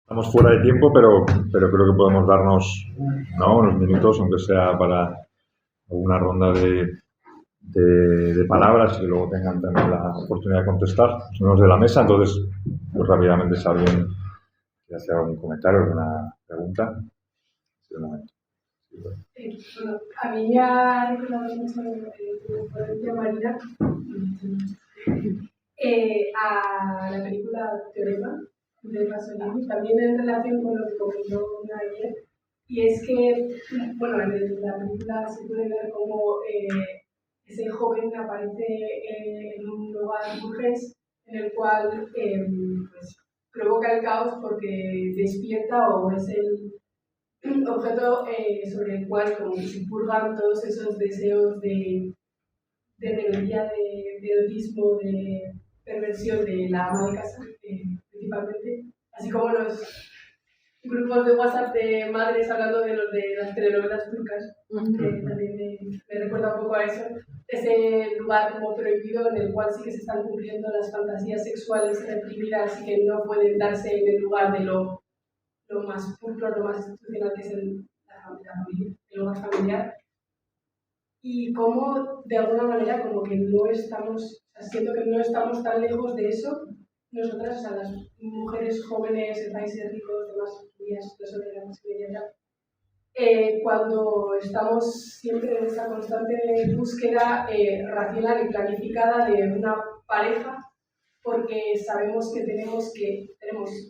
Estamos fuera de tiempo, pero creo que podemos darnos, ¿no?, unos minutos, aunque sea para alguna ronda de palabras y que luego tengan también la oportunidad de contestar. Somos de la mesa, entonces, pues rápidamente, si alguien quiere hacer algún comentario, alguna pregunta. Sí, un momento. Sí, bueno. Bueno, a mí me ha recordado mucho tu ponencia, Marina, a la película Teorema de Pasolini, también en relación con lo que comentó ayer, y es que, bueno, en la película se puede ver cómo ese joven aparece en un lugar burgués en el cual pues, provoca el caos porque despierta o es el objeto sobre el cual como que se purgan todos esos deseos de rebeldía, de erotismo, de perversión de la ama de casa, principalmente, así como los grupos de WhatsApp de madres hablando de los de las telenovelas turcas, que también me recuerda un poco a eso, ese lugar como prohibido en el cual sí que se están cumpliendo las fantasías sexuales reprimidas y que no pueden darse en el lugar de lo más puro, lo más institucional que es la familia, el hogar familiar. Y cómo, de alguna manera, como que no estamos, siento que no estamos tan lejos de eso, nosotras, o sea, las mujeres jóvenes en países ricos, de más familias, no solo de la masculinidad, cuando estamos siempre en esa constante búsqueda racional y planificada de una pareja, porque sabemos que tenemos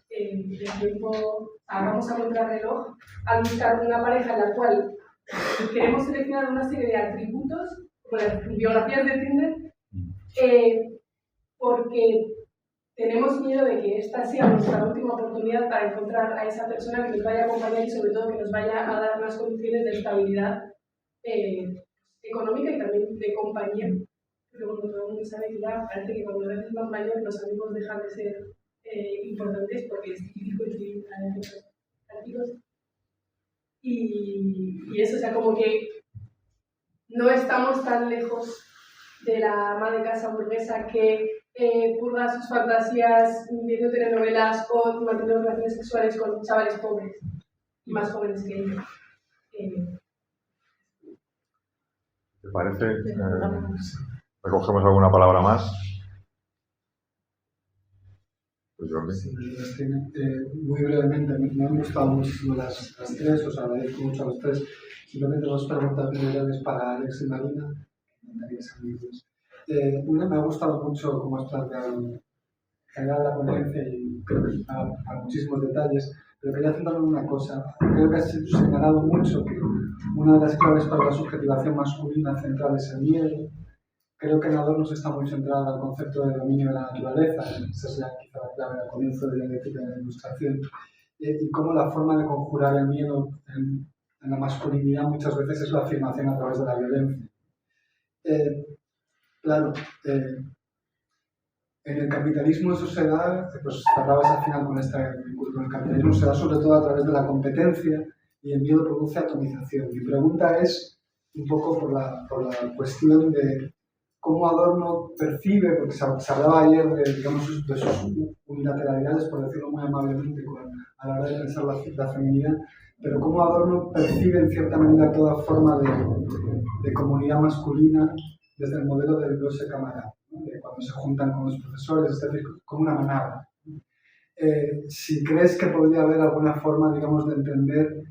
el tiempo, vamos a contrarreloj al buscar una pareja en la cual queremos seleccionar una serie de atributos, como las biografías de Tinder, porque tenemos miedo de que esta sea nuestra última oportunidad para encontrar a esa persona que nos vaya a acompañar y sobre todo que nos vaya a dar unas condiciones de estabilidad económica y también de compañía. Pero bueno, todo el mundo sabe que ya parece que cuando eres más mayor los amigos dejan de ser importantes porque es difícil coincidir con los amigos. Y eso, o sea, como que no estamos tan lejos de la ama de casa burguesa que purga sus fantasías viendo telenovelas o manteniendo relaciones sexuales con chavales pobres y más jóvenes que ella. ¿Te parece? ¿Recogemos alguna palabra más? Pues Jordi. Sí, muy brevemente, me han gustado mucho las tres, os agradezco mucho a los tres. Simplemente dos preguntas generales para Alex y Marina. Una, me ha gustado mucho cómo has planteado en general la ponencia y creo que a muchísimos detalles, pero quería centrarme en una cosa. Creo que has señalado mucho que una de las claves para la subjetivación masculina central es el miedo. Creo que en Adorno está muy centrada al concepto de dominio de la naturaleza, esa es quizá la clave al comienzo de la dialéctica de la Ilustración, y cómo la forma de conjurar el miedo en la masculinidad muchas veces es la afirmación a través de la violencia. Claro, en el capitalismo eso se da, pues cerrabas al final con este vínculo, con el capitalismo se da sobre todo a través de la competencia y el miedo produce atomización. Mi pregunta es un poco por la cuestión de cómo Adorno percibe, porque se hablaba ayer de sus unilateralidades, por decirlo muy amablemente, a la hora de pensar la feminidad, pero cómo Adorno percibe en cierta medida toda forma de comunidad masculina desde el modelo del Grosse Camarada, ¿no? De cuando se juntan con los profesores, es decir, como una manada. Si crees que podría haber alguna forma, digamos, de entender,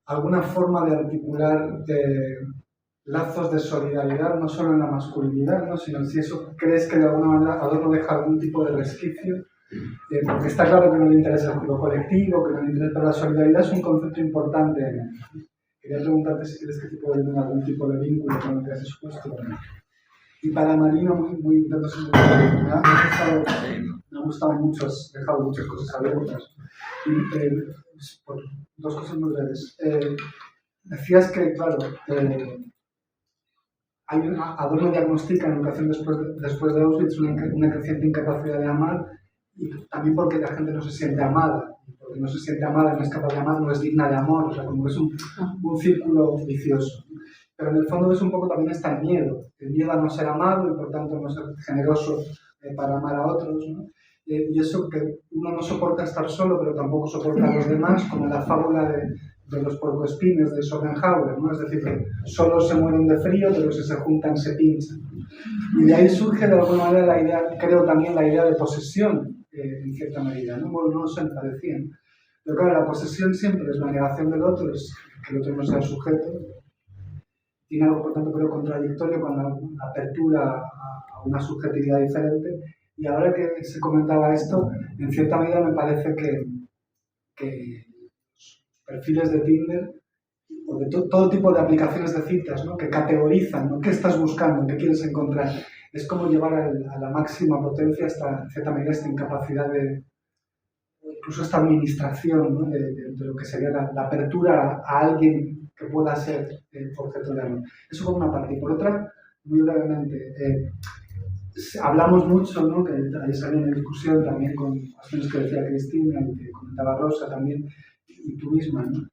alguna forma de articular lazos de solidaridad, no solo en la masculinidad, ¿no?, sino si eso crees que de alguna manera Adorno deja algún tipo de resquicio, porque está claro que no le interesa lo colectivo, que no le interesa, pero la solidaridad es un concepto importante en él. Quería preguntarte si crees que puede tener algún tipo de vínculo con lo que has expuesto. Y para Marina, muy intento ser me ha gustado mucho, has dejado muchas cosas abiertas. Y, por dos cosas muy breves. Decías que, claro, Adorno diagnostica en Educación después de Auschwitz una creciente incapacidad de amar, y también porque la gente no se siente amada, y porque no se siente amada y no es capaz de amar, no es digna de amor, o sea, como que es un círculo vicioso. Pero en el fondo es un poco también está el miedo a no ser amado y por tanto no ser generoso para amar a otros, ¿no? y eso que uno no soporta estar solo, pero tampoco soporta a los demás, como la fábula de los puercoespines de Schopenhauer, ¿no? Es decir, que solo se mueren de frío, pero si se juntan se pinchan. Y de ahí surge de alguna manera la idea, creo también la idea de posesión, en cierta medida, ¿no? Bueno, no se me parecían. Pero claro, la posesión siempre es la negación del otro, es que el otro no sea el sujeto. Tiene algo, por tanto, creo, contradictorio con la apertura a una subjetividad diferente. Y ahora que se comentaba esto, en cierta medida me parece que los perfiles de Tinder o de todo tipo de aplicaciones de citas, ¿no? Que categorizan, ¿no? ¿Qué estás buscando? ¿Qué quieres encontrar? Es como llevar a la máxima potencia, en cierta medida, esta incapacidad de, incluso esta administración, ¿no? de lo que sería la apertura a alguien que pueda ser objeto de amor. Eso por una parte. Y por otra, muy brevemente, hablamos mucho, ¿no? Que ahí salió una discusión también con cuestiones que decía Cristina y que comentaba Rosa también, y tú misma, ¿no?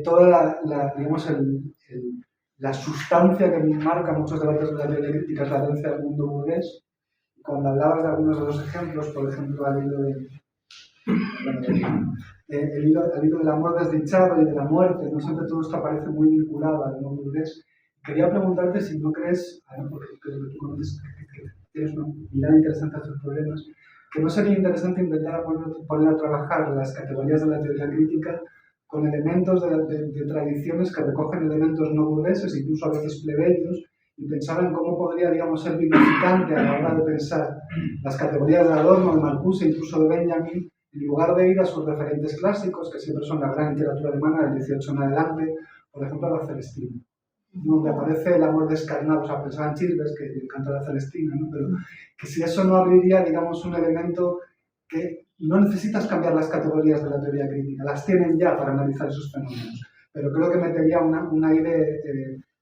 Toda digamos, la sustancia que marca muchos debates de la teoría crítica es la herencia del mundo burgués. Cuando hablabas de algunos de los ejemplos, por ejemplo, al hilo del amor desdichado y de la muerte, no siempre todo esto aparece muy vinculado al mundo burgués. Quería preguntarte si no crees, porque creo que tú conoces, que tienes una mirada interesante a estos problemas, que no sería interesante intentar poner a trabajar las categorías de la teoría crítica con elementos de tradiciones que recogen elementos no burgueses, incluso a veces plebeyos, y pensar en cómo podría, digamos, ser vivificante a la hora de pensar las categorías de Adorno, de Marcuse, incluso de Benjamin, en lugar de ir a sus referentes clásicos, que siempre son la gran literatura alemana del 18 en adelante, por ejemplo, a la Celestina, donde aparece el amor descarnado. O sea, pensaba en Chilves, que le encanta la Celestina, ¿no? Pero que si eso no abriría, digamos, un elemento que no necesitas cambiar las categorías de la teoría crítica, las tienen ya para analizar esos fenómenos, pero creo que metería un aire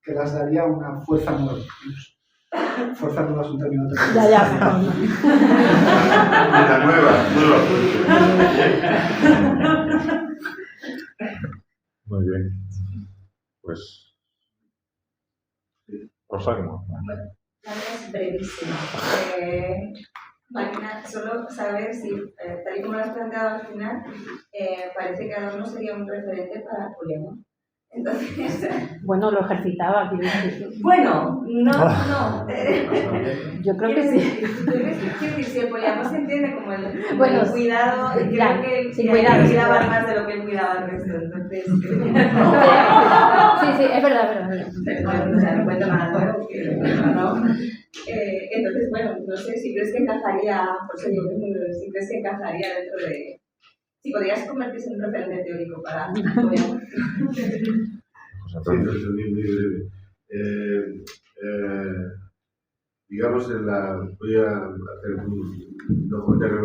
que las daría una fuerza nueva. Fuerza nueva es un término técnico. Ya. Una nueva. Muy bien. Pues, Rosa, ¿cómo? La mía es brevísima. Marina, solo saber si, tal y como lo has planteado al final, parece que Adorno sería un referente para Poliamor. Entonces... Bueno, lo ejercitaba. Bueno, no. Yo creo que sí. Quiero decir, si el poliamor se entiende como el cuidado, ya, creo que sin cuidado, cuidaba más de lo que él cuidaba al resto. Entonces... Sí, es verdad. Perdón, o sea, no cuento nada nuevo, no. Entonces, bueno, no sé si crees que encajaría, por eso digo que es muy breve, si crees que encajaría dentro de... Si podrías convertirse en un referente teórico para Poliamor. Sí, muy breve. Digamos, voy a hacer un comentario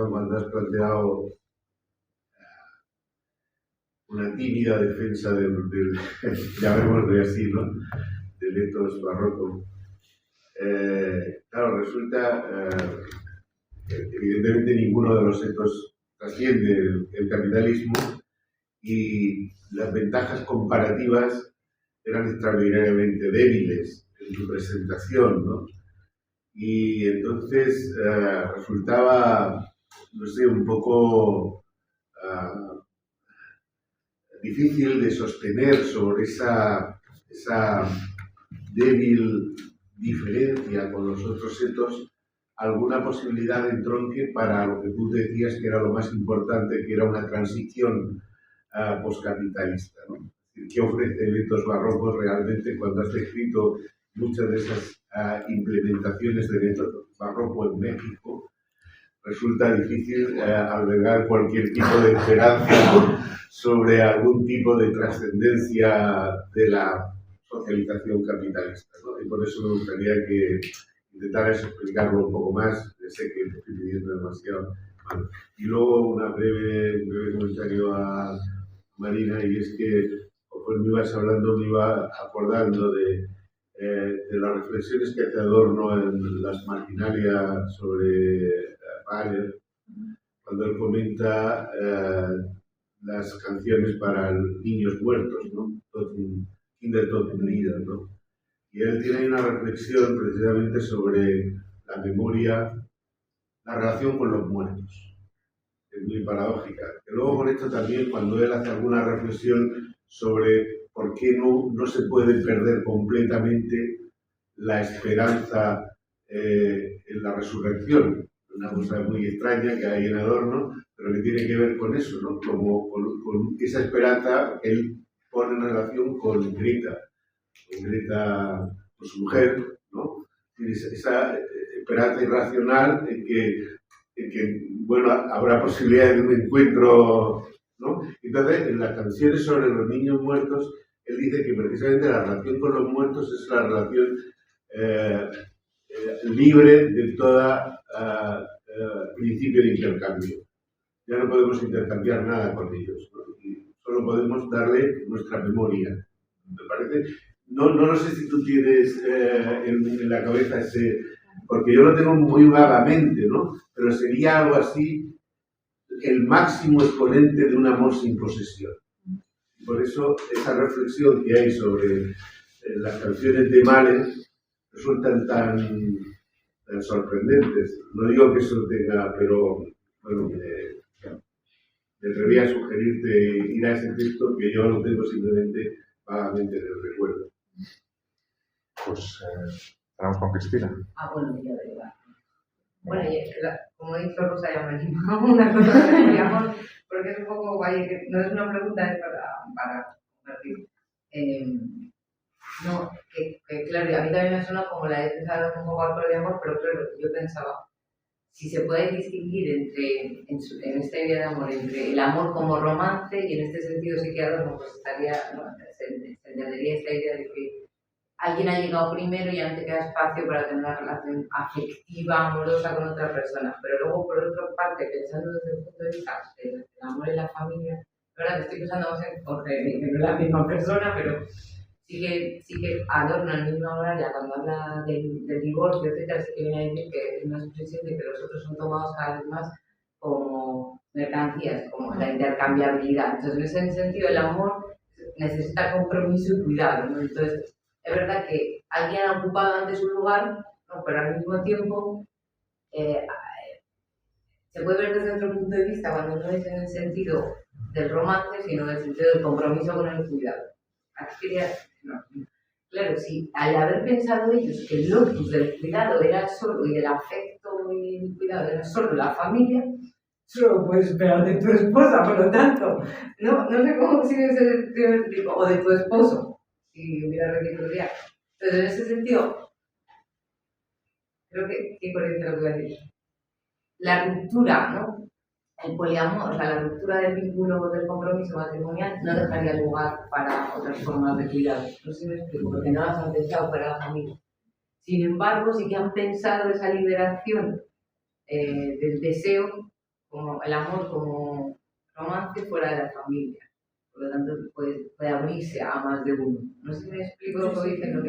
cuando has planteado una tímida defensa llamémosle así, ¿no? Del ethos barroco. Claro, resulta evidentemente ninguno de los ethos trasciende el capitalismo y las ventajas comparativas eran extraordinariamente débiles en su presentación, ¿no? Y entonces resultaba, no sé, un poco difícil de sostener sobre esa débil diferencia con los otros ethos alguna posibilidad de entronque para lo que tú decías que era lo más importante, que era una transición poscapitalista, ¿no? ¿Qué ofrece el ethos barroco realmente cuando has descrito muchas de esas implementaciones del ethos barroco en México? Resulta difícil albergar cualquier tipo de esperanza sobre algún tipo de trascendencia de la socialización capitalista, ¿no? Y por eso me gustaría que intentaras explicarlo un poco más. Sé que te estoy pidiendo demasiado. Bueno, y luego un breve comentario a Marina, y es que conforme ibas hablando me iba acordando de las reflexiones que hace Adorno en Las Marginalias sobre Mahler, cuando él comenta las canciones para niños muertos, ¿no? Kinder Toten Lieder, ¿no? Y él tiene una reflexión precisamente sobre la memoria la relación con los muertos. Es muy paradójica. Y luego con esto también, cuando él hace alguna reflexión sobre por qué no se puede perder completamente la esperanza en la resurrección, una cosa muy extraña que hay en Adorno, pero que tiene que ver con eso, ¿no? Como con esa esperanza que él pone en relación con Greta, con su mujer, ¿no? Esa esperanza irracional en que bueno, habrá posibilidad de un encuentro, ¿no? Entonces, en las canciones sobre los niños muertos, él dice que precisamente la relación con los muertos es la relación libre de toda principio de intercambio. Ya no podemos intercambiar nada con ellos, ¿no? Y solo podemos darle nuestra memoria. ¿Te parece? No sé si tú tienes en la cabeza ese... Porque yo lo tengo muy vagamente, ¿no? Pero sería algo así, el máximo exponente de un amor sin posesión. Por eso, esa reflexión que hay sobre las canciones de Mahler resultan tan sorprendentes. No digo que eso tenga, pero bueno, me atreví a sugerirte ir a ese texto que yo lo tengo simplemente vagamente en el recuerdo. Pues estamos con Cristina. Bueno, yo da igual. Bueno, y es que como he dicho Rosa, ya me animo una cosa que digamos, porque es un poco guay, que no es una pregunta, es para compartir. No, que claro, a mí también me suena como la he pensado un poco al poliamor, pero claro, yo pensaba, si se puede distinguir en esta idea de amor, entre el amor como romance, y en este sentido sí que Adorno pues estaría, ¿no? se entendería esta idea de que alguien ha llegado primero y ya no te queda espacio para tener una relación afectiva, amorosa con otra persona. Pero luego, por otra parte, pensando desde el punto de vista del amor en la familia, la verdad que estoy pensando más en que no es la misma persona, pero sí que Adorno en misma horaria, cuando habla del divorcio, etcétera, sí que viene a decir que es una expresión de que los otros son tomados cada vez más como mercancías, como la intercambiabilidad. Entonces, en ese sentido, el amor necesita compromiso y cuidado, ¿no? Entonces, es verdad que alguien ha ocupado antes un lugar, ¿no? Pero al mismo tiempo se puede ver desde otro punto de vista cuando no es en el sentido del romance, sino en el sentido del compromiso con el cuidado. Aquí quería, no. Claro, si al haber pensado ellos que el locus del cuidado era solo, y del afecto y el cuidado era solo la familia, solo puedes esperar de tu esposa, por lo tanto, no sé cómo si es el primer tipo, o de tu esposo. Si hubiera reciprocidad. Entonces, en ese sentido, creo que coherencia lo que voy a decir. La ruptura, ¿no? El poliamor, o sea, la ruptura del vínculo del compromiso matrimonial no dejaría lugar para otras formas de cuidado. No sé si me explico, porque no las han pensado para la familia. Sin embargo, sí que han pensado esa liberación del deseo, como el amor como romance fuera de la familia. Por lo tanto, puede abrirse a más de uno. No sé si me explico lo que dicen,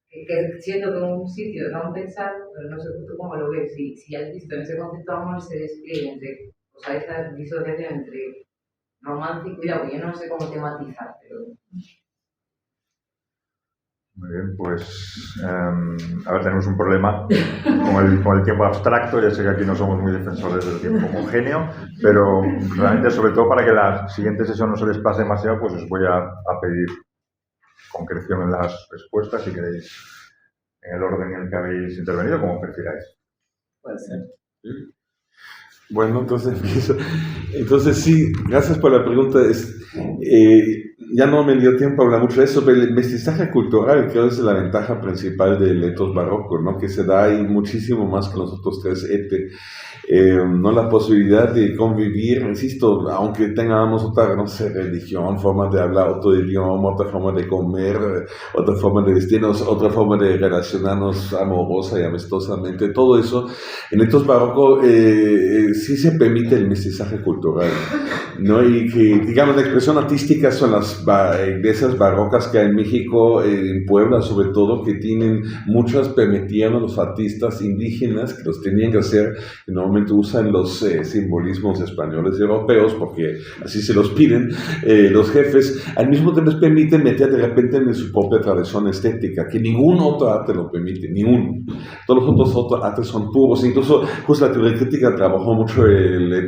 que siento que un sitio no han pensado, pero no sé tú cómo lo ves, si has visto en ese concepto de amor se despliega entre, o sea, esa disociación entre romance y cuidado, que yo no sé cómo tematizar, pero... Muy bien, pues a ver, tenemos un problema con el tiempo abstracto. Ya sé que aquí no somos muy defensores del tiempo homogéneo, pero realmente, sobre todo para que la siguiente sesión no se desplace demasiado, pues os voy a pedir concreción en las respuestas, si queréis, en el orden en el que habéis intervenido, como prefiráis. Puede ser. ¿Sí? Bueno, entonces empiezo. Entonces sí, gracias por la pregunta. Ya no me dio tiempo a hablar mucho de eso, pero el mestizaje cultural creo que es la ventaja principal del etos barroco, ¿no? Que se da ahí muchísimo más que los otros tres ete. ¿No? La posibilidad de convivir, insisto, aunque tengamos otra, no sé, religión, forma de hablar otro idioma, otra forma de comer, otra forma de vestirnos, otra forma de relacionarnos amorosa y amistosamente, todo eso, en estos barrocos sí se permite el mestizaje cultural, ¿no? Y que, digamos, la expresión artística son las las iglesias barrocas que hay en México, en Puebla sobre todo, que tienen muchas, permitían a los artistas indígenas, que los tenían que hacer, que normalmente usan los simbolismos españoles y europeos, porque así se los piden los jefes, al mismo tiempo les permiten meter de repente en su propia tradición estética, que ningún otro arte lo permite, ninguno. Todos los otros artes son puros, incluso justo la teoría crítica trabajó mucho el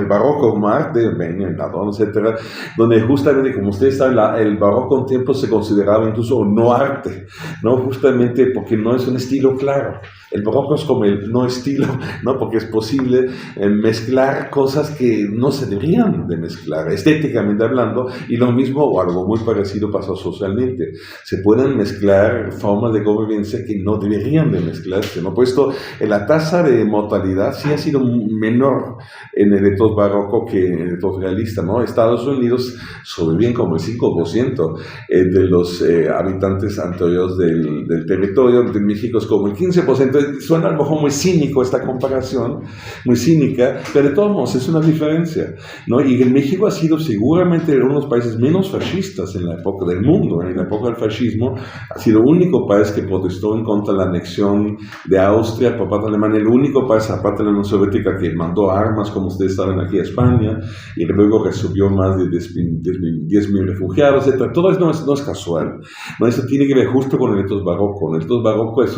barroco como arte, el Nadón, etcétera, donde justamente, como ustedes saben, el barroco un tiempo se consideraba incluso no arte, ¿no? Justamente porque no es un estilo claro. El barroco es como el no estilo, ¿no? Porque es posible mezclar cosas que no se deberían de mezclar, estéticamente hablando, y lo mismo o algo muy parecido pasó socialmente. Se pueden mezclar formas de convivencia que no deberían de mezclarse, ¿no? Puesto la tasa de mortalidad sí ha sido menor en el etos barroco que en el etos realista, ¿no? Estados Unidos sobreviven como el 5% de los habitantes anteriores del territorio, de México es como el 15%. Suena a lo mejor muy cínico esta comparación, muy cínica, pero de todos modos es una diferencia, ¿no? Y en México ha sido seguramente uno de los países menos fascistas en la época del mundo, en la época del fascismo, ha sido el único país que protestó en contra de la anexión de Austria por parte de Alemania, el único país aparte de la Unión Soviética que mandó armas, como ustedes saben, aquí a España, y luego recibió más de 10.000 refugiados, etc. Todo eso no es casual, ¿no? Eso tiene que ver justo con el etos barroco. El etos barroco es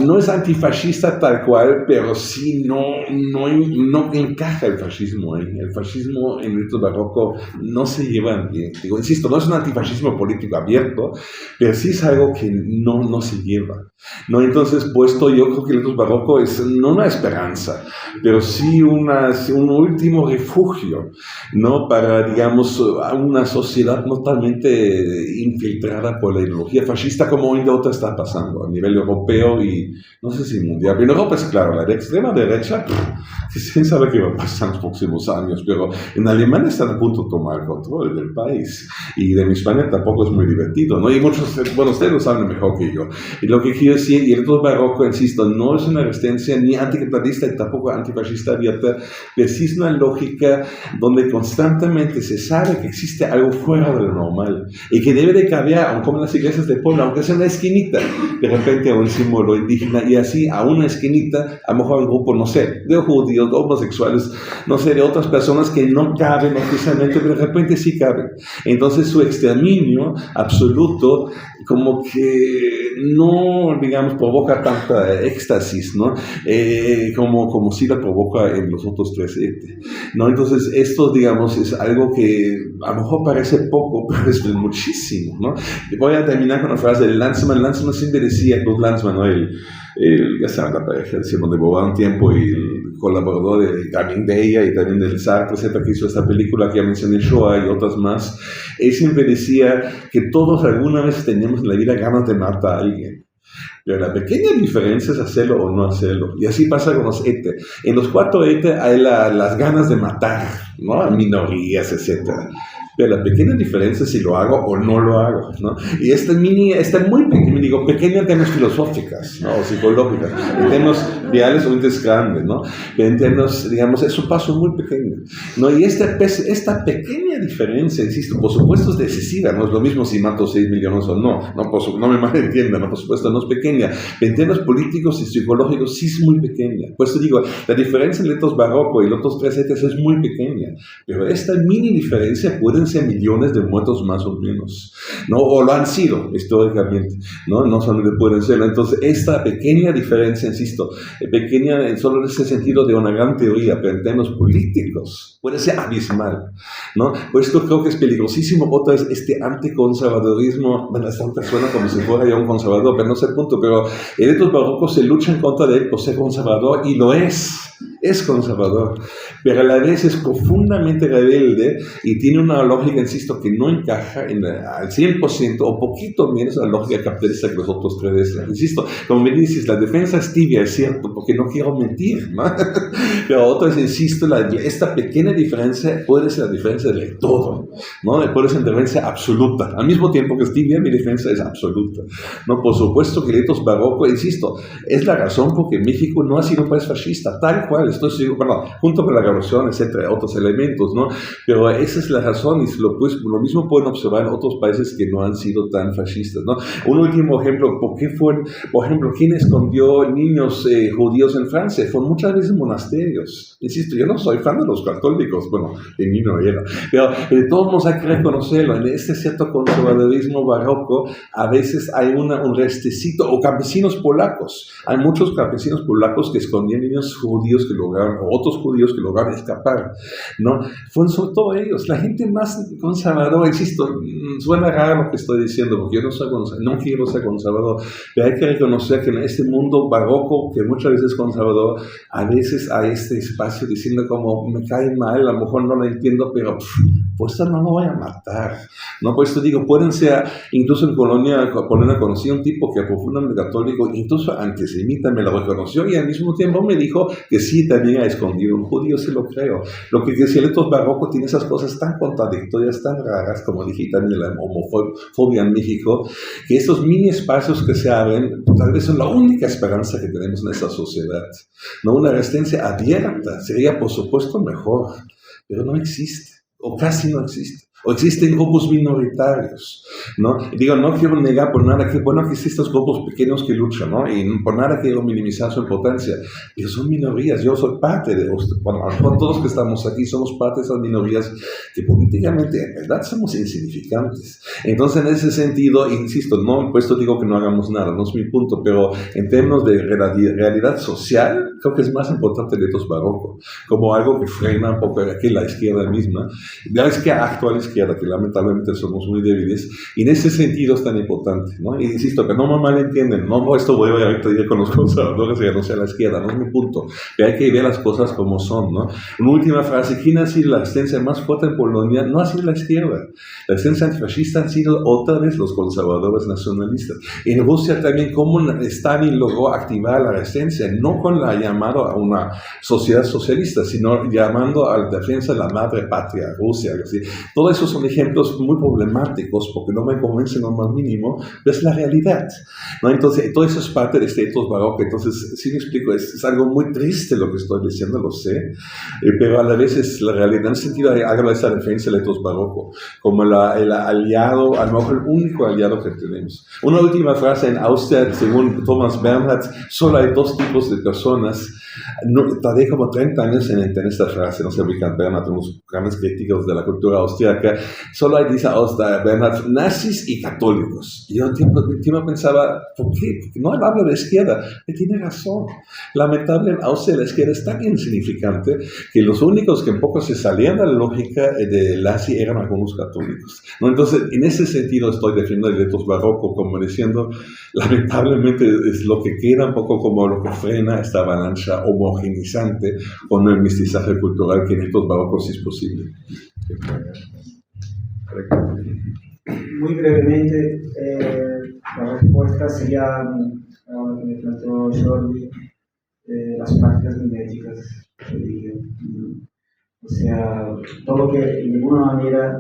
no es antifascista tal cual, pero sí no encaja el fascismo ahí. El fascismo en el etos barroco no se lleva bien. Digo, insisto, no es un antifascismo político abierto, pero sí es algo que no se lleva, ¿no? Entonces, puesto yo creo que el etos barroco es no una esperanza, pero sí un último refugio, ¿no? Para, digamos, una sociedad no totalmente infiltrada por la ideología fascista como hoy en día está pasando a nivel europeo y no sé si mundial. En Europa es claro, la extrema derecha, quién sabe qué va a pasar en los próximos años, pero en Alemania están a punto de tomar el control del país y de España tampoco es muy divertido, ¿no? Y muchos, bueno, ustedes lo saben mejor que yo. Y lo que quiero decir, y el etos barroco, insisto, no es una resistencia ni anticapitalista y tampoco antifascista abierta, pero sí es una lógica donde constantemente se sabe que existe algo fuera de lo normal y que debe de cambiar, aunque en las iglesias de pueblo, aunque sea una esquinita, de repente a un símbolo indígena y así a una esquinita, a lo mejor un grupo, no sé, de judíos, de homosexuales, no sé, de otras personas que no caben oficialmente, pero de repente sí caben. Entonces su exterminio absoluto como que no, digamos, provoca tanta éxtasis, ¿no? Como sí la provoca en los otros tres ¿no? Entonces esto, digamos, es algo que a lo mejor parece poco, pero es muchísimo, ¿no? Voy a terminar con una frase de Lanzmann. Lanzmann siempre decía, Claude Lanzmann, ¿no? Ya saben, la pareja de Simón de Beauvoir un tiempo y el colaborador también de ella y también del Sartre, etcétera, que hizo esta película que ya mencioné, Shoah y otras más. Él siempre decía que todos alguna vez tenemos en la vida ganas de matar a alguien. Pero la pequeña diferencia es hacerlo o no hacerlo. Y así pasa con los ETE. En los 4 ETE hay las ganas de matar, ¿no? A minorías, etcétera. Pero la pequeña diferencia es si lo hago o no lo hago, ¿no? Y esta muy pequeña, digo, pequeña en términos filosóficas, ¿no? O psicológicas, en términos reales o es grande, ¿no? Pero en términos, digamos, es un paso muy pequeño, ¿no? Y esta pequeña diferencia, insisto, por supuesto es decisiva, no es lo mismo si mato 6 millones o no me malentiendan, ¿no? Por supuesto no es pequeña, pero en términos políticos y psicológicos sí es muy pequeña. Por eso digo, la diferencia entre el etos barroco y los otros tres etes es muy pequeña, pero esta mini diferencia puede ser millones de muertos más o menos, ¿no? O lo han sido históricamente, ¿no? No solamente pueden ser. Entonces, esta pequeña diferencia, insisto, pequeña solo en ese sentido de una gran teoría, pero en términos políticos puede ser abismal, ¿no? Por esto creo que es peligrosísimo. Otra vez, este anticonservadorismo, bueno, esta suena como si fuera ya un conservador, pero no sé el punto, pero el etos barroco se lucha en contra de él por ser conservador y lo es conservador, pero a la vez es profundamente rebelde y tiene una lógica, insisto, que no encaja al 100% o poquito menos a la lógica capitalista que los otros tres. Insisto, como me dices, la defensa es tibia, es cierto, porque no quiero mentir, ¿no? Pero otra vez, insisto, esta pequeña diferencia puede ser la diferencia de todo, ¿no? Puede ser una diferencia absoluta. Al mismo tiempo que es tibia, mi defensa es absoluta, ¿no? Por supuesto que el etos barroco, insisto, es la razón por que México no ha sido un país fascista, tal cual, estoy seguro, bueno, junto con la revolución, etcétera, otros elementos, ¿no? Pero esa es la razón y lo mismo pueden observar en otros países que no han sido tan fascistas, ¿no? Un último ejemplo, por ejemplo, ¿quién escondió niños judíos en Francia? Fueron muchas veces monasterios. Insisto, yo no soy fan de los católicos, bueno, de mí no era, pero de todos modos hay que reconocerlo. En este cierto conservadurismo barroco, a veces hay un restecito, o campesinos polacos. Hay muchos campesinos polacos que escondían niños judíos que lograron, o otros judíos que lograron escapar, ¿no? Fueron sobre todo ellos. La gente más conservadora, insisto, suena raro lo que estoy diciendo, porque yo no quiero ser conservador, pero hay que reconocer que en este mundo barroco, que muchas veces es conservador, a veces hay este espacio diciendo como, me cae mal, a lo mejor no lo entiendo, pero pues no lo voy a matar, ¿no? Por eso digo, pueden ser, incluso en Polonia conocí a un tipo que era profundamente católico, incluso antisemita, me lo reconoció y al mismo tiempo me dijo que sí, también ha escondido un judío, se lo creo. Lo que decía el etos barroco tiene esas cosas tan contradictorias, tan raras, como dije también la homofobia en México, que esos mini espacios que se abren, tal vez son la única esperanza que tenemos en esta sociedad, ¿no? Una resistencia abierta sería, por supuesto, mejor, pero no existe, o casi no existe. O existen grupos minoritarios, ¿no? Digo, no quiero negar por nada que, bueno, que existen grupos pequeños que luchan, ¿no? Y por nada quiero minimizar su importancia, pero son minorías. Yo soy parte de, bueno, a lo mejor todos que estamos aquí somos parte de esas minorías que políticamente, en verdad, somos insignificantes. Entonces, en ese sentido, insisto, no, por esto digo que no hagamos nada, no es mi punto, pero en términos de realidad social, creo que es más importante el etos barroco, como algo que frena un poco aquí la izquierda misma, la izquierda actual, que lamentablemente somos muy débiles, y en ese sentido es tan importante, ¿no? Y insisto, que no me malentienden, no esto voy a ir con los conservadores y no sea la izquierda, no es mi punto, pero hay que ver las cosas como son, ¿no? Una última frase, ¿quién ha sido la resistencia más fuerte en Polonia? No ha sido la izquierda, la resistencia antifascista han sido otra vez los conservadores nacionalistas. En Rusia también, como Stalin logró activar la resistencia, no con la llamada a una sociedad socialista, sino llamando a la defensa de la madre patria, Rusia, así. Todo eso son ejemplos muy problemáticos porque no me convencen lo más mínimo, pero es la realidad, ¿no? Entonces, todo eso es parte de este etos barroco. Entonces, sí me explico, es algo muy triste lo que estoy diciendo, lo sé, pero a la vez es la realidad. En ese sentido, hago esa referencia al etos barroco como el aliado, a lo mejor el único aliado que tenemos. Una última frase, en Austria, según Thomas Bernhard, solo hay dos tipos de personas. Tardé como 30 años en entender esta frase, no sé, Richard Bernhard, unos grandes críticos de la cultura austríaca, solo hay, dice Bernhard, nazis y católicos. Y yo un tiempo pensaba, ¿por qué? Porque no habla de izquierda. Él tiene razón. Lamentablemente, en Austria la izquierda es tan insignificante que los únicos que un poco se salían de la lógica de nazi eran algunos católicos, ¿no? Entonces, en ese sentido estoy defendiendo el etos barroco como diciendo, lamentablemente es lo que queda un poco como lo que frena esta avalancha homogenizante con el mestizaje cultural que en estos barrocos es posible. Muy brevemente, la respuesta sería lo que me planteó Jordi, las prácticas miméticas. O sea, todo lo que de ninguna manera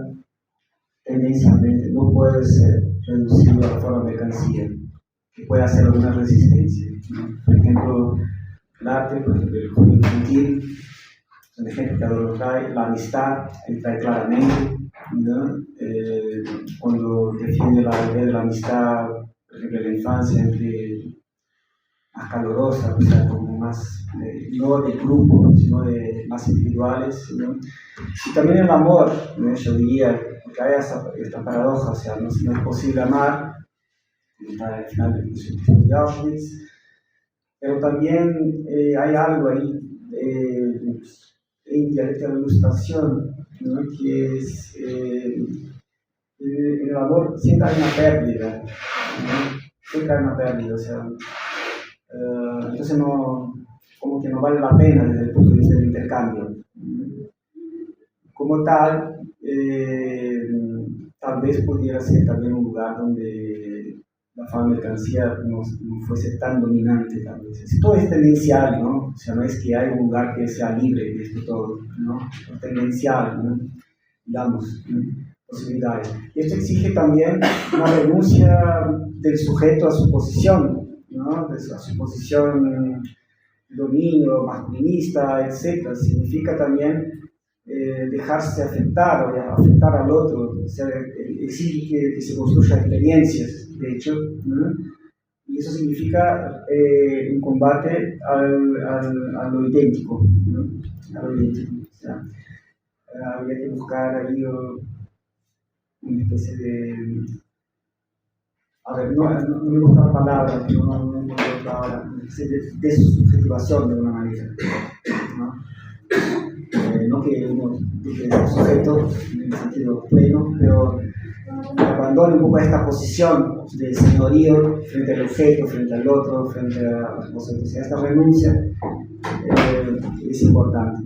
tendencialmente no puede ser reducido a la forma de mercancía, que pueda hacer alguna resistencia, ¿no? Por ejemplo, el arte, por ejemplo, el juego infantil, son ejemplos que lo trae, la amistad, ahí trae claramente, ¿no? Cuando defiende la idea de la amistad, por ejemplo, en la infancia, entre más calurosa, o sea, como más, no de grupo, sino de más individuales, ¿no? Y también el amor, ¿no? Yo diría, porque hay esta paradoja, o sea, no es posible amar, está al final del curso de Auschwitz, pero también hay algo ahí en dialéctica de ilustración, ¿no? Que es en el amor siempre hay una pérdida, ¿no? Siempre hay una pérdida, o sea, entonces no, como que no vale la pena desde el punto de vista del intercambio. Como tal, tal vez pudiera ser también un lugar donde la fama mercancía no fuese tan dominante, tal vez. Todo es tendencial, ¿no? O sea, no es que hay un lugar que sea libre de esto todo, ¿no? Es tendencial, ¿no? Digamos, ¿no? Posibilidades. Y esto exige también una renuncia del sujeto a su posición, ¿no? A su posición dominio masculinista, etc. Significa también dejarse afectar o afectar al otro, o sea, exige que se construyan experiencias, de hecho, ¿no? Y eso significa un combate a lo idéntico, ¿no? A lo idéntico. O sea, habría que buscar ahí una especie de... A ver, no me gusta la palabra, no me gusta la palabra, una especie de subjetivación de una manera, ¿no? No que uno deje de ser sujeto en el sentido pleno, pero abandone un poco esta posición de señorío frente al objeto, frente al otro, frente a las cosas. O sea, esta renuncia es importante.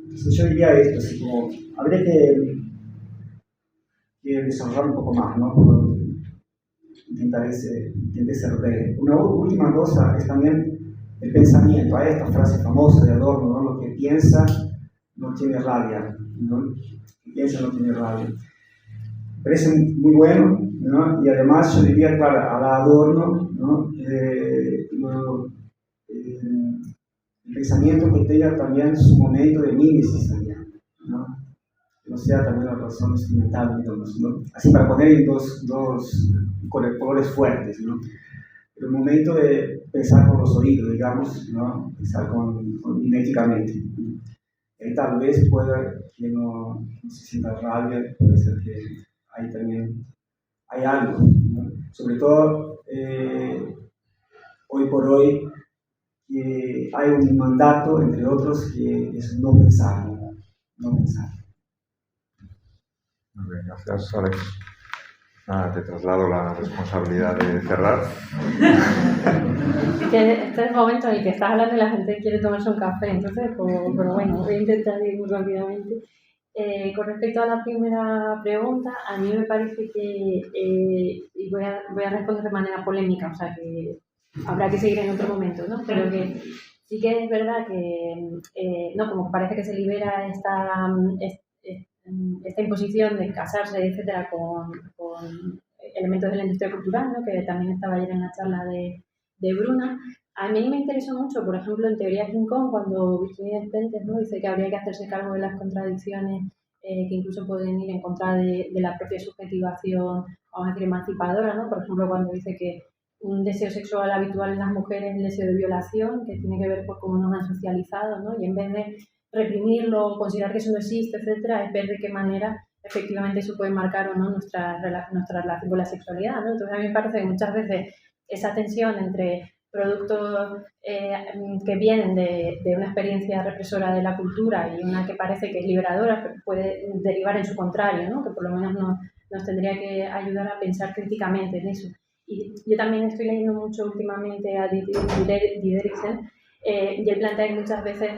Entonces yo diría esto, así como habría que desarrollar un poco más, ¿no? Intentar ser breve. Una última cosa es también el pensamiento. Hay esta frase famosa de Adorno, ¿no? Lo que piensa no tiene rabia, ¿no? Lo que piensa no tiene rabia. Parece muy bueno, ¿no? Y además yo diría, claro, a la Adorno, ¿no? El pensamiento que tenga también su momento de mímesis también, ¿no? Que no sea también la razón instrumental, digamos, ¿no? Así para poner en dos colores fuertes, ¿no? El momento de pensar con los oídos, digamos, ¿no? Pensar miméticamente. Tal vez pueda que no se sienta rabia, puede ser que ahí también hay algo, ¿no? Sobre todo hoy por hoy hay un mandato, entre otros, que es no pensar, no pensar. Muy bien, gracias, Alex. Nada, te traslado la responsabilidad de cerrar. Que este es el momento en el que estás hablando y la gente quiere tomarse un café, entonces, pero bueno, voy a intentar ir muy rápidamente. Con respecto a la primera pregunta, a mí me parece que, y voy a responder de manera polémica, o sea que habrá que seguir en otro momento, ¿no? Pero que sí que es verdad que, no, como parece que se libera esta imposición de casarse, etcétera, con elementos de la industria cultural, ¿no? Que también estaba ayer en la charla de Bruna. A mí me interesó mucho, por ejemplo, en Teoría King Kong, cuando Virginia Despentes, ¿no? Dice que habría que hacerse cargo de las contradicciones que incluso pueden ir en contra de la propia subjetivación, vamos a decir, emancipadora, ¿no? Por ejemplo, cuando dice que un deseo sexual habitual en las mujeres es el deseo de violación, que tiene que ver por cómo nos han socializado, ¿no? Y en vez de reprimirlo, considerar que eso no existe, etcétera, es ver de qué manera efectivamente eso puede marcar o no nuestra relación con la sexualidad, ¿no? Entonces a mí me parece que muchas veces esa tensión entre productos que vienen de una experiencia represora de la cultura y una que parece que es liberadora, pero puede derivar en su contrario, ¿no? Que por lo menos nos tendría que ayudar a pensar críticamente en eso. Y yo también estoy leyendo mucho últimamente a Dideriksen y él plantea que muchas veces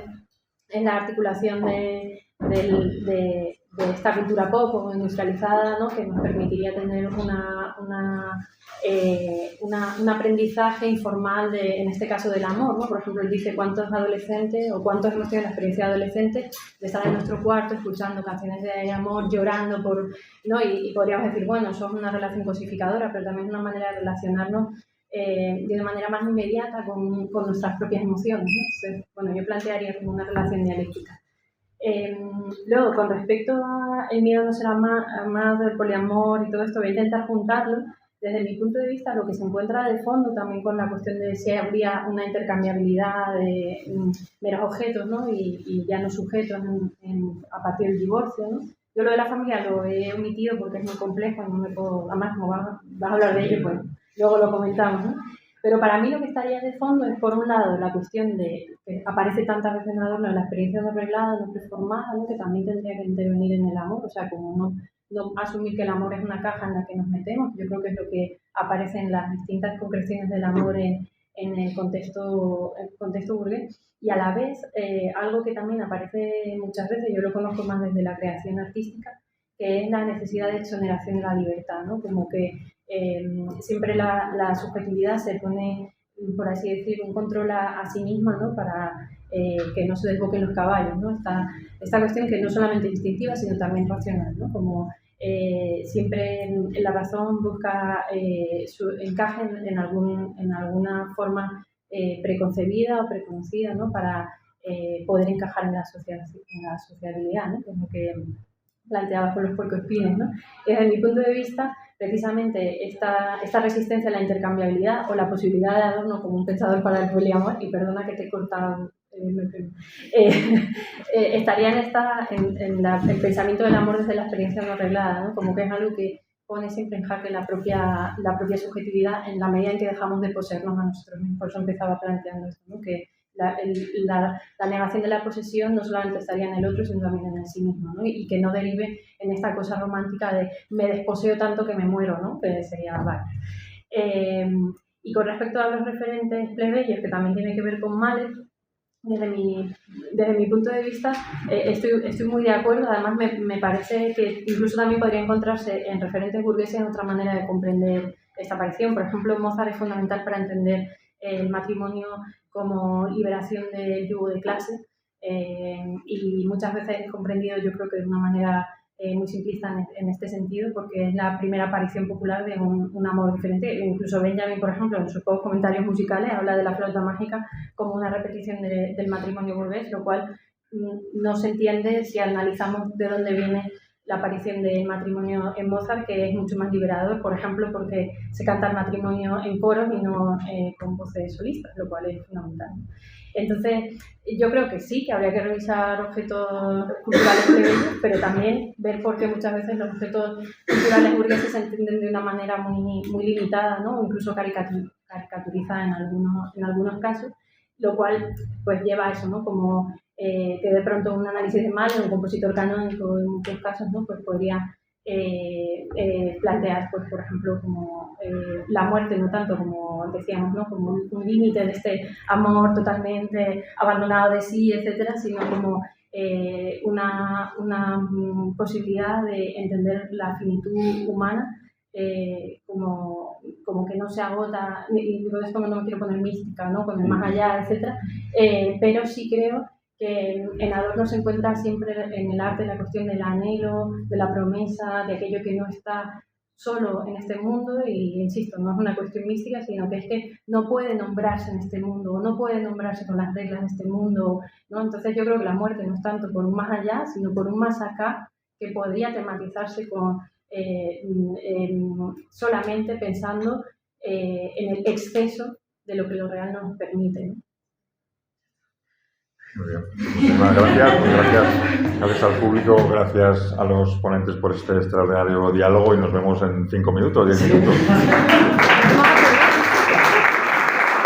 en la articulación de esta cultura pop o industrializada, ¿no? Que nos permitiría tener un aprendizaje informal en este caso del amor, ¿no? Por ejemplo, él dice cuántos adolescentes o cuántos hemos tenido la experiencia de adolescentes de estar en nuestro cuarto escuchando canciones de amor, llorando ¿no? Y podríamos decir, bueno, eso es una relación cosificadora, pero también es una manera de relacionarnos de una manera más inmediata con nuestras propias emociones, ¿no? Entonces, bueno, yo plantearía como una relación dialéctica. Luego, con respecto a el miedo no será más del poliamor y todo esto, voy a intentar juntarlo. Desde mi punto de vista, lo que se encuentra de fondo también con la cuestión de si habría una intercambiabilidad de meros objetos, ¿no? y ya no sujetos a partir del divorcio, ¿no? Yo lo de la familia lo he omitido porque es muy complejo y no me puedo, además como vas a hablar de ello, pues luego lo comentamos, ¿no? Pero para mí lo que estaría de fondo es, por un lado, la cuestión de que aparece tantas veces en Adorno, la experiencia no arreglada, no preformada, ¿no? Que también tendría que intervenir en el amor, o sea, como no asumir que el amor es una caja en la que nos metemos. Yo creo que es lo que aparece en las distintas concreciones del amor en el contexto burgués. Y a la vez, algo que también aparece muchas veces, yo lo conozco más desde la creación artística, que es la necesidad de exoneración de la libertad, ¿no? Como que siempre la subjetividad se pone, por así decir, un control a sí misma, ¿no? Para que no se desboquen los caballos, ¿no? Esta cuestión que no solamente es instintiva, sino también racional, ¿no? Como siempre la razón busca su encaje en alguna forma preconcebida o preconocida, ¿no? Para poder encajar en la sociabilidad, ¿no? Que es lo que planteaba con los puercoespines, ¿no? Y desde mi punto de vista, precisamente esta resistencia a la intercambiabilidad o la posibilidad de Adorno como un pensador para el poliamor, y perdona que te he cortado, estaría en el pensamiento del amor desde la experiencia no arreglada, ¿no? Como que es algo que pone siempre en jaque la propia subjetividad en la medida en que dejamos de poseernos a nosotros mismos. Por eso empezaba planteando esto, ¿no? Que la negación de la posesión no solamente estaría en el otro, sino también en el sí mismo, ¿no? Y que no derive en esta cosa romántica de me desposeo tanto que me muero, ¿no? Que sería vale. Y con respecto a los referentes plebeyos, que también tiene que ver con males, desde mi punto de vista estoy muy de acuerdo. Además me parece que incluso también podría encontrarse en referentes burgueses otra manera de comprender esta aparición. Por ejemplo, Mozart es fundamental para entender el matrimonio como liberación del yugo de clase, y muchas veces es comprendido, yo creo que de una manera muy simplista en este sentido, porque es la primera aparición popular de un amor diferente. Incluso Benjamin, por ejemplo, en sus pocos comentarios musicales habla de la flauta mágica como una repetición del matrimonio burgués, lo cual no se entiende si analizamos de dónde viene la aparición del matrimonio en Mozart, que es mucho más liberador, por ejemplo, porque se canta el matrimonio en coros y no con voces solistas, lo cual es fundamental. Entonces, yo creo que sí, que habría que revisar objetos culturales plebeyos, pero también ver por qué muchas veces los objetos culturales burgueses se entienden de una manera muy, muy limitada, ¿no? O incluso caricaturizada en algunos casos, lo cual pues lleva a eso, ¿no? Como que de pronto un análisis de Mahler, un compositor canónico en muchos casos, ¿no? Pues podría plantear, pues, por ejemplo, como la muerte, no tanto como decíamos, ¿no? Como un límite de este amor totalmente abandonado de sí, etcétera, sino como una posibilidad de entender la finitud humana como que no se agota, y digo esto no me quiero poner mística, ¿no? Con el más allá, etcétera, pero sí creo que en Adorno se encuentra siempre en el arte la cuestión del anhelo, de la promesa, de aquello que no está solo en este mundo, y insisto, no es una cuestión mística, sino que es que no puede nombrarse en este mundo, o no puede nombrarse con las reglas de este mundo, ¿no? Entonces yo creo que la muerte no es tanto por un más allá, sino por un más acá, que podría tematizarse con solamente pensando en el exceso de lo que lo real nos permite, ¿no? Muy bien. Muchísimas gracias. Gracias al público, gracias a los ponentes por este extraordinario diálogo, y nos vemos en 5 minutos, 10 minutos.